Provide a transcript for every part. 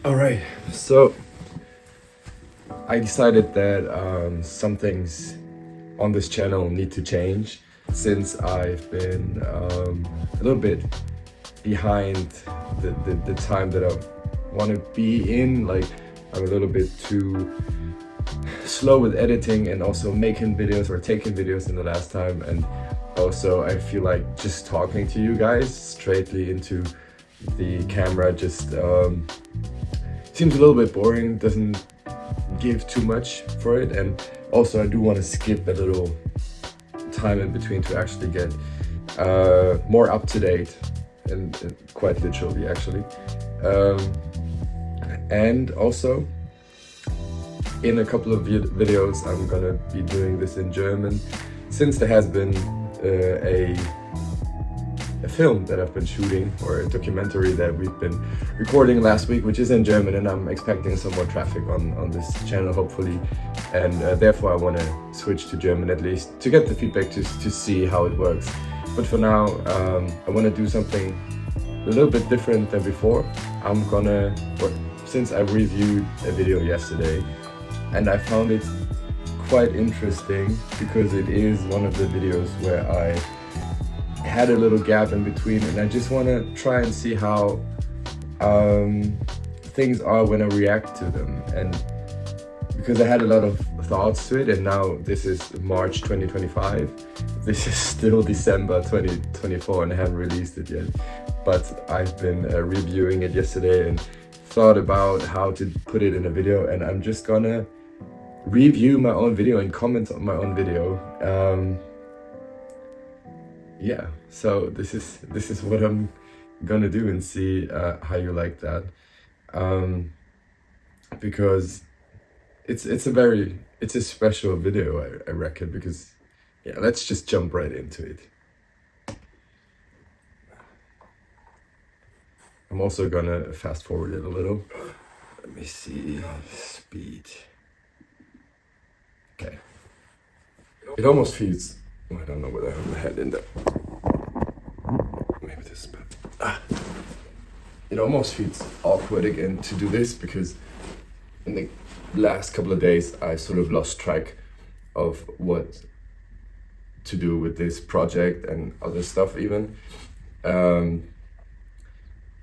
All right, so I decided that some things on this channel need to change since I've been a little bit behind the time that I want to be in. Like, I'm a little bit too slow with editing and also making videos or taking videos in the last time. And also, I feel like just talking to you guys straightly into the camera just seems a little bit boring, doesn't give too much for it. And also I do want to skip a little time in between to actually get more up to date and quite literally actually. And also in a couple of videos I'm gonna be doing this in German, since there has been a film that I've been shooting, or a documentary that we've been recording last week, which is in German, and I'm expecting some more traffic on this channel hopefully, and therefore I want to switch to German at least to get the feedback to see how it works. But for now I want to do something a little bit different than before. Since I reviewed a video yesterday and I found it quite interesting because it is one of the videos where I had a little gap in between, and I just want to try and see how things are when I react to them. And because I had a lot of thoughts to it, and now this is March 2025, this is still December 2024 and I haven't released it yet, but I've been reviewing it yesterday and thought about how to put it in a video, and I'm just gonna review my own video and comment on my own video. Yeah, so this is what I'm gonna do, and see how you like that, because it's a special video, I reckon, because yeah, let's just jump right into it. I'm also gonna fast forward it a little. Let me see, speed. Okay. It almost feels, I don't know whether I have my head in there. Maybe this is better. It almost feels awkward again to do this, because in the last couple of days I sort of lost track of what to do with this project and other stuff even.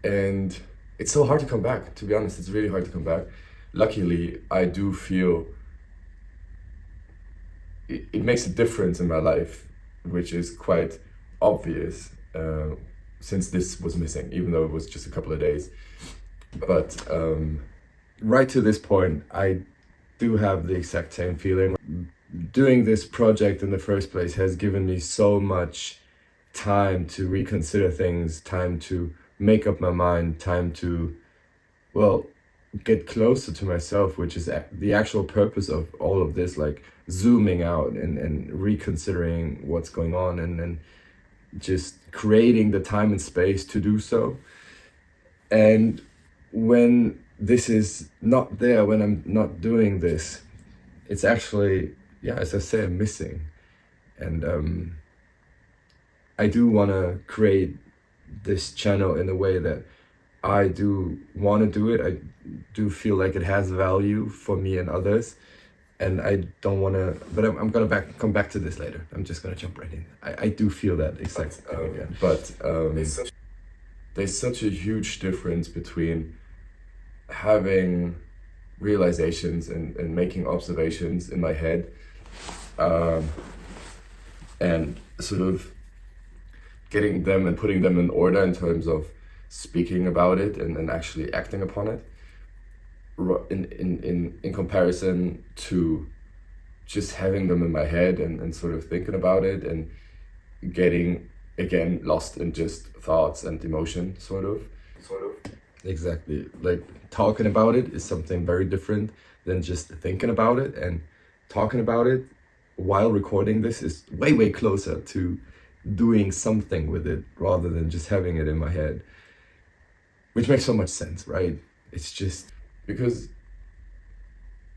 And it's so hard to come back, to be honest. It's really hard to come back. Luckily, I do feel it makes a difference in my life, which is quite obvious since this was missing, even though it was just a couple of days. But right to this point, I do have the exact same feeling. Doing this project in the first place has given me so much time to reconsider things, time to make up my mind, time to, well, get closer to myself, which is the actual purpose of all of this, like zooming out and reconsidering what's going on, and just creating the time and space to do so. And when this is not there, when I'm not doing this, it's actually, yeah, as I say, I'm missing. And I do want to create this channel in a way that I do want to do it. I do feel like it has value for me and others, and I don't want to, but I'm gonna come back to this later. I'm just gonna jump right in. I do feel that exact thing again. But there's such a huge difference between having realizations and making observations in my head, and sort of getting them and putting them in order in terms of speaking about it and actually acting upon it, in comparison to just having them in my head and sort of thinking about it and getting again lost in just thoughts and emotion, sort of. Exactly. Like, talking about it is something very different than just thinking about it, and talking about it while recording this is way closer to doing something with it rather than just having it in my head, which makes so much sense, right? It's just because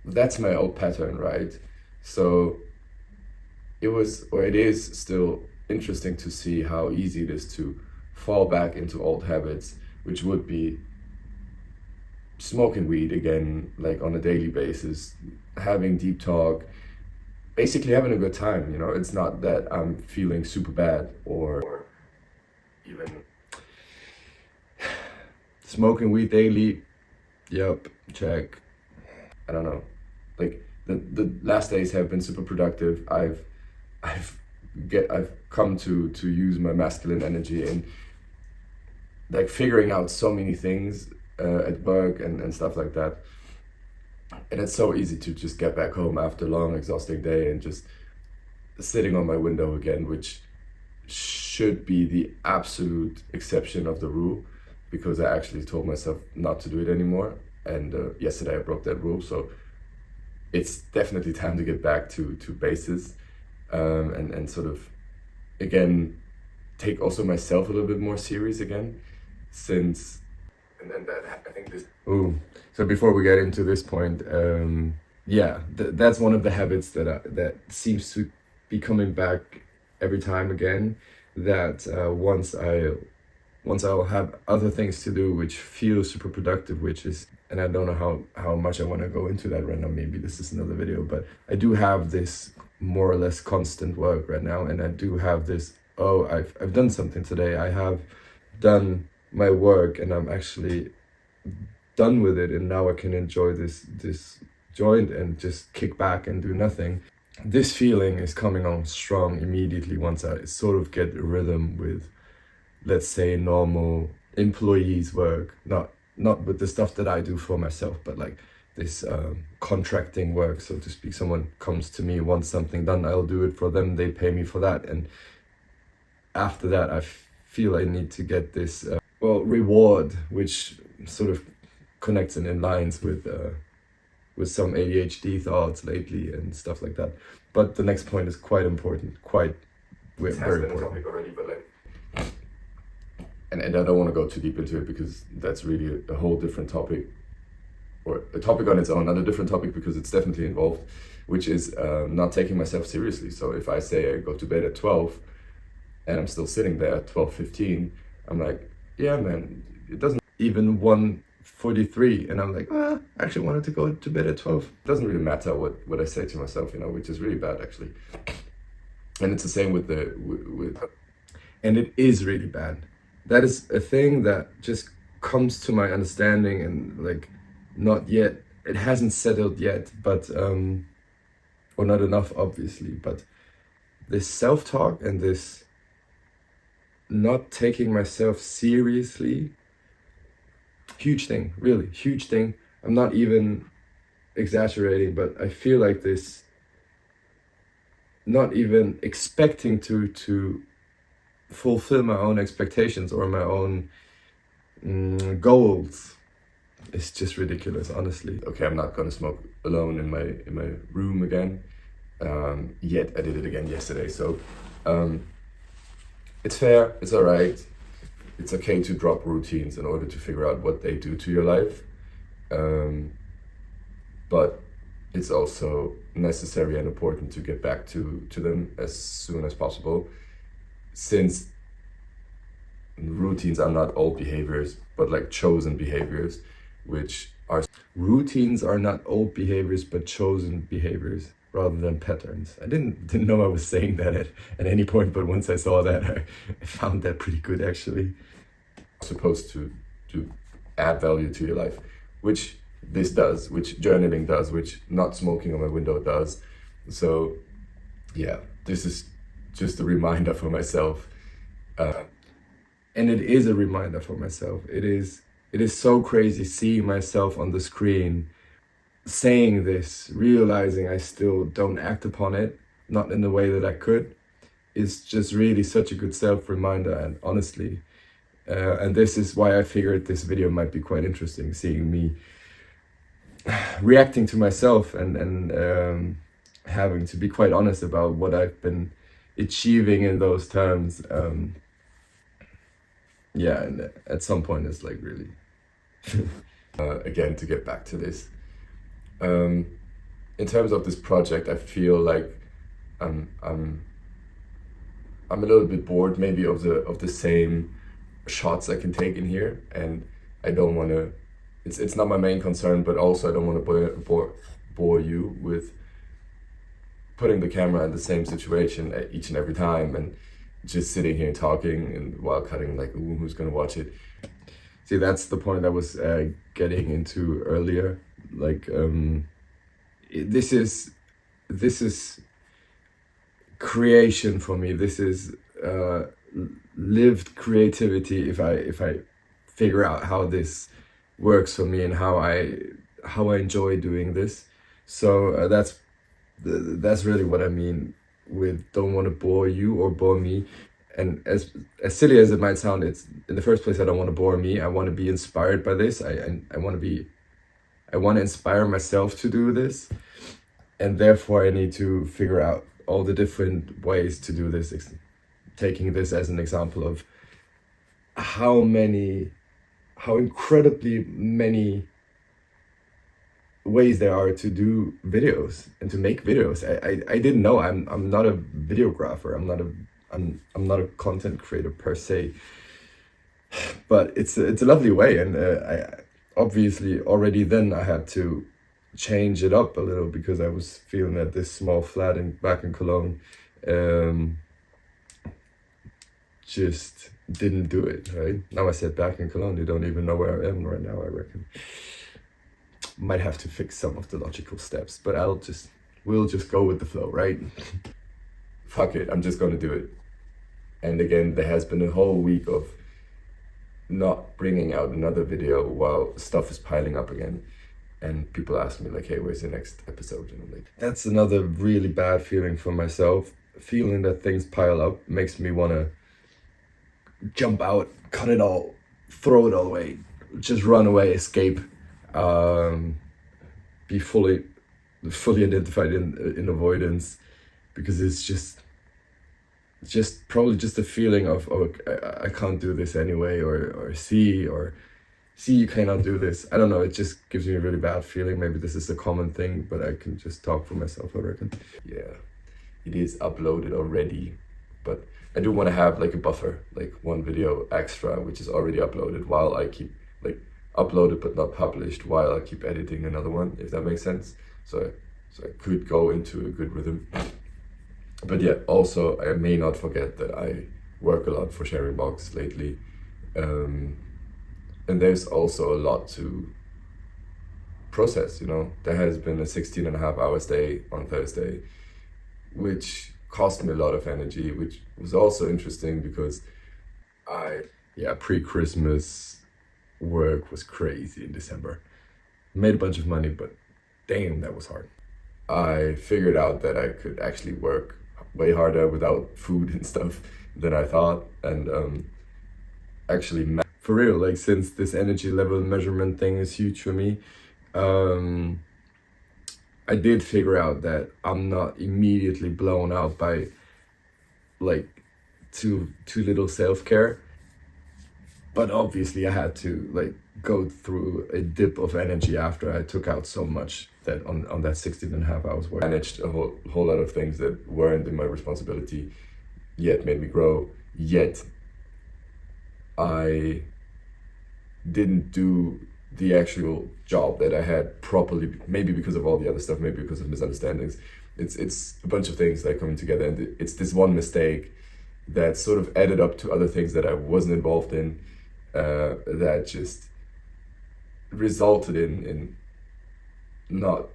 that's my old pattern, right? So it was, or it is still, interesting to see how easy it is to fall back into old habits, which would be smoking weed again, like on a daily basis, having deep talk, basically having a good time, you know. It's not that I'm feeling super bad or even smoking weed daily. Yep, check. I don't know. Like the last days have been super productive. I've come to use my masculine energy in like figuring out so many things at work and stuff like that. And it's so easy to just get back home after a long, exhausting day and just sitting on my window again, which should be the absolute exception of the rule, because I actually told myself not to do it anymore. And yesterday I broke that rule. So it's definitely time to get back to bases, and sort of, again, take also myself a little bit more serious again, since, and then that, I think this. Ooh, so before we get into this point, that's one of the habits that seems to be coming back every time again. That once I'll have other things to do which feel super productive, which is, and I don't know how much I want to go into that right now, maybe this is another video, but I do have this more or less constant work right now, and I do have this, oh, I've done something today, I have done my work and I'm actually done with it, and now I can enjoy this joint and just kick back and do nothing. This feeling is coming on strong immediately once I sort of get a rhythm with, let's say, normal employees work, not with the stuff that I do for myself, but like this contracting work, so to speak. Someone comes to me, wants something done, I'll do it for them, they pay me for that, and after that I feel I need to get this reward, which sort of connects and aligns with some ADHD thoughts lately and stuff like that. But the next point is quite important, very important. Topic already, but like, and I don't want to go too deep into it, because that's really a whole different topic, or a topic on its own, not a different topic, because it's definitely involved, which is not taking myself seriously. So if I say I go to bed at 12 and I'm still sitting there at 12:15, I'm like, yeah, man, it doesn't even 1:43, and I'm like, I actually wanted to go to bed at 12. It doesn't really matter what I say to myself, you know, which is really bad actually. And it's the same with and it is really bad. That is a thing that just comes to my understanding, and like, not yet, it hasn't settled yet, but or not enough obviously, but this self-talk and this not taking myself seriously, huge thing, really huge thing. I'm not even exaggerating, but I feel like this, not even expecting to fulfill my own expectations or my own goals, it's just ridiculous, honestly. Okay, I'm not gonna smoke alone in my room again. Yet I did it again yesterday, so it's fair, it's all right. It's okay to drop routines in order to figure out what they do to your life, but it's also necessary and important to get back to them as soon as possible, since routines are not old behaviors, but like chosen behaviors, which are routines are not old behaviors, but chosen behaviors rather than patterns. I didn't know I was saying that at any point, but once I saw that, I found that pretty good actually. Supposed to add value to your life, which this does, which journaling does, which not smoking on my window does. So yeah, this is just a reminder for myself, and it is a reminder for myself. It is so crazy seeing myself on the screen saying this, realizing I still don't act upon it, not in the way that I could. It's just really such a good self-reminder, and honestly, and this is why I figured this video might be quite interesting, seeing me reacting to myself and having to be quite honest about what I've been achieving in those terms. Yeah, and at some point it's like really again, to get back to this, in terms of this project, I feel like I'm a little bit bored maybe of the same shots I can take in here, and I don't want to it's not my main concern, but also I don't want to bore you with putting the camera in the same situation each and every time and just sitting here talking and while cutting, like, ooh, who's gonna watch it? See, that's the point I was getting into earlier. Like, this is creation for me. This is lived creativity. If I figure out how this works for me and how I enjoy doing this. So that's really what I mean with don't want to bore you or bore me. And as silly as it might sound, it's in the first place, I don't want to bore me. I want to be inspired by this. I want to inspire myself to do this, and therefore I need to figure out all the different ways to do this. Taking this as an example of how incredibly many ways there are to do videos and to make videos. I didn't know. I'm not a videographer. I'm not a content creator per se, but it's a lovely way, and I obviously already then I had to change it up a little because I was feeling that this small flat back in Cologne just didn't do it. Right now, I said back in Cologne, you don't even know where I am right now. I reckon might have to fix some of the logical steps, but we'll just go with the flow, right? Fuck it, I'm just gonna do it. And again, there has been a whole week of not bringing out another video while stuff is piling up again. And people ask me like, hey, where's the next episode? And I'm like, that's another really bad feeling for myself. Feeling that things pile up makes me want to jump out, cut it all, throw it all away, just run away, escape, be fully identified in avoidance, because it's just probably just a feeling of, oh, I can't do this anyway, or see you cannot do this. I don't know, it just gives me a really bad feeling. Maybe this is a common thing, but I can just talk for myself, I reckon. Yeah, it is uploaded already, but I do want to have like a buffer, like one video extra, which is already uploaded, while I keep like uploaded but not published, while I keep editing another one, if that makes sense. So I could go into a good rhythm. But yeah, also I may not forget that I work a lot for Sharing Box lately. And there's also a lot to process, you know. There has been a 16.5 hours day on Thursday, which cost me a lot of energy, which was also interesting because pre-Christmas work was crazy in December. Made a bunch of money, but damn, that was hard. I figured out that I could actually work way harder without food and stuff than I thought, and actually for real, like, since this energy level measurement thing is huge for me, I did figure out that I'm not immediately blown out by like too little self-care, but obviously I had to like go through a dip of energy after I took out so much that on that 16.5 hours work. I managed a whole lot of things that weren't in my responsibility, yet made me grow, yet I didn't do the actual job that I had properly, maybe because of all the other stuff, maybe because of misunderstandings. It's a bunch of things that are coming together, and it's this one mistake that sort of added up to other things that I wasn't involved in, that just resulted in not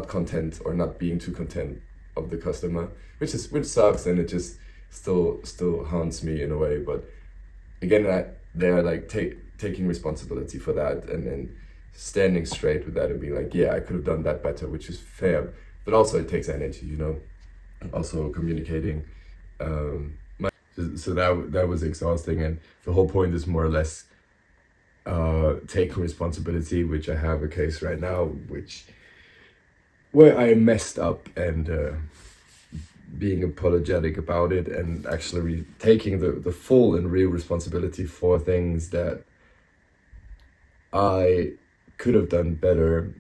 content, or not being too content of the customer, which sucks, and it just still haunts me in a way. But again, they're like taking responsibility for that, and then standing straight with that and being like, yeah, I could have done that better, which is fair, but also it takes energy, you know. Also communicating, so that was exhausting, and the whole point is more or less taking responsibility, which I have a case right now where I messed up, and being apologetic about it, and actually taking the full and real responsibility for things that I could have done better,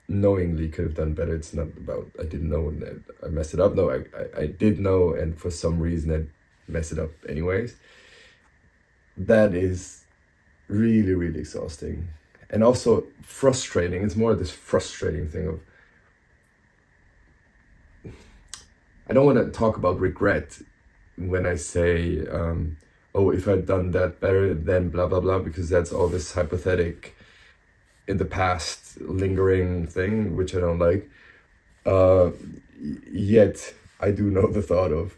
knowingly could have done better. It's not about I didn't know and I messed it up. No, I did know, and for some reason I messed it up anyways. That is really, really exhausting. and also frustrating. It's more this frustrating thing of, I don't want to talk about regret when I say, oh, if I'd done that better, then blah, blah, blah, because that's all this hypothetic in the past lingering thing, which I don't like. Yet I do know the thought of,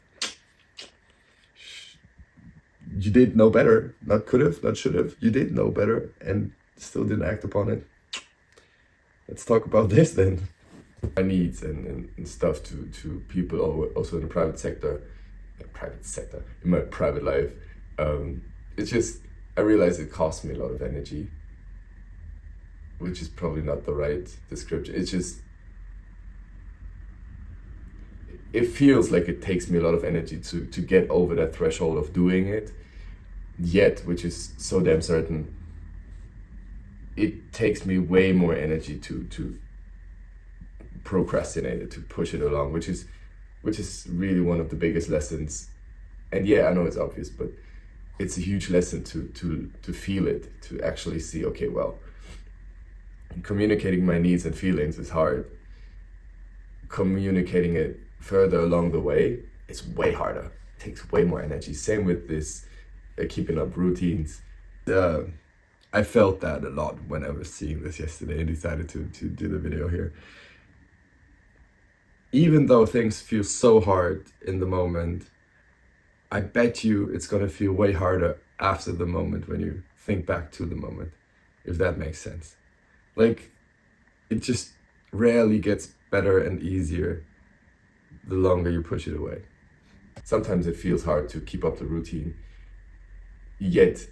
you did know better, not could have, not should have, you did know better and still didn't act upon it. Let's talk about this then. My needs and stuff to people also in the private sector, in my private life. It's just, I realize it costs me a lot of energy, which is probably not the right description. It's just, it feels like it takes me a lot of energy to get over that threshold of doing it, yet, which is so damn certain, it takes me way more energy to procrastinate it, to push it along, which is really one of the biggest lessons. And yeah, I know it's obvious, but it's a huge lesson to feel it, to actually see, okay, well, communicating my needs and feelings is hard. Communicating it further along the way is way harder. It takes way more energy. Same with this keeping up routines. I felt that a lot when I was seeing this yesterday and decided to do the video here. Even though things feel so hard in the moment, I bet you it's gonna feel way harder after the moment when you think back to the moment, if that makes sense. Like, it just rarely gets better and easier the longer you push it away. Sometimes it feels hard to keep up the routine, yet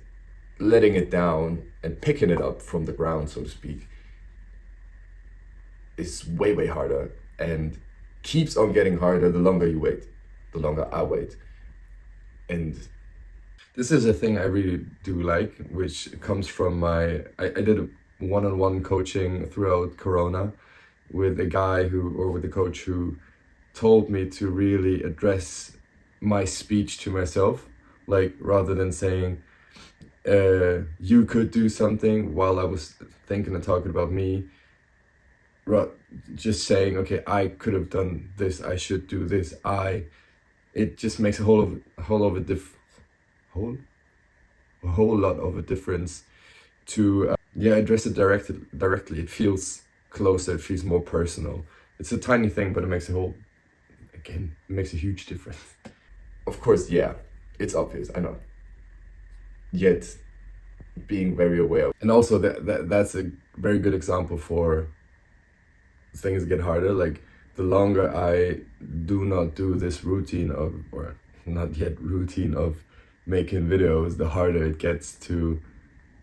letting it down and picking it up from the ground, so to speak, is way, way harder and keeps on getting harder the longer you wait, the longer I wait. And this is a thing I really do like, which comes from I did a one-on-one coaching throughout Corona with a guy with a coach who told me to really address my speech to myself, like rather than saying, you could do something while I was thinking and talking about me, just saying, okay, I could have done this, I should do this, it just makes a whole lot of a difference to address it directly. It feels closer, it feels more personal. It's a tiny thing, but it makes it makes a huge difference. Of course, yeah, it's obvious, I know. Yet, being very aware. And also that's a very good example for things get harder. Like, the longer I do not do this routine of making videos, the harder it gets to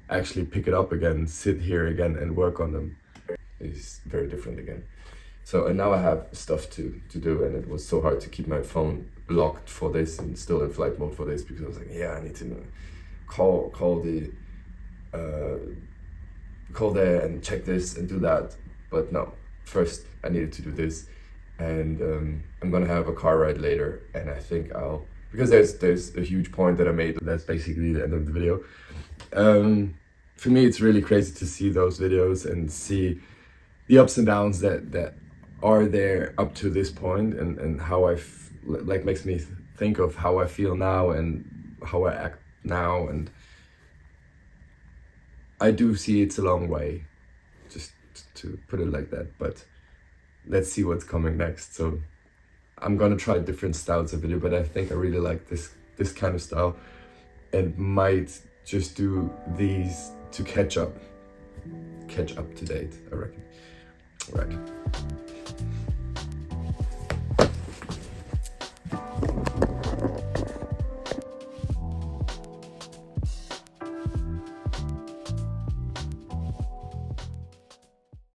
actually pick it up again, sit here again and work on them. It's very different again. So, and now I have stuff to do, and it was so hard to keep my phone locked for this and still in flight mode for this, because I was like, yeah, I need to call there and check this and do that. But no, first I needed to do this, and I'm gonna have a car ride later, and I think because there's a huge point that I made. That's basically the end of the video. For me, it's really crazy to see those videos and see the ups and downs that are there up to this point, and how makes me think of how I feel now and how I act now. And I do see it's a long way, just to put it like that, but let's see what's coming next. So I'm gonna try different styles of video, but I think I really like this kind of style, and might just do these to catch up to date, I reckon. Right.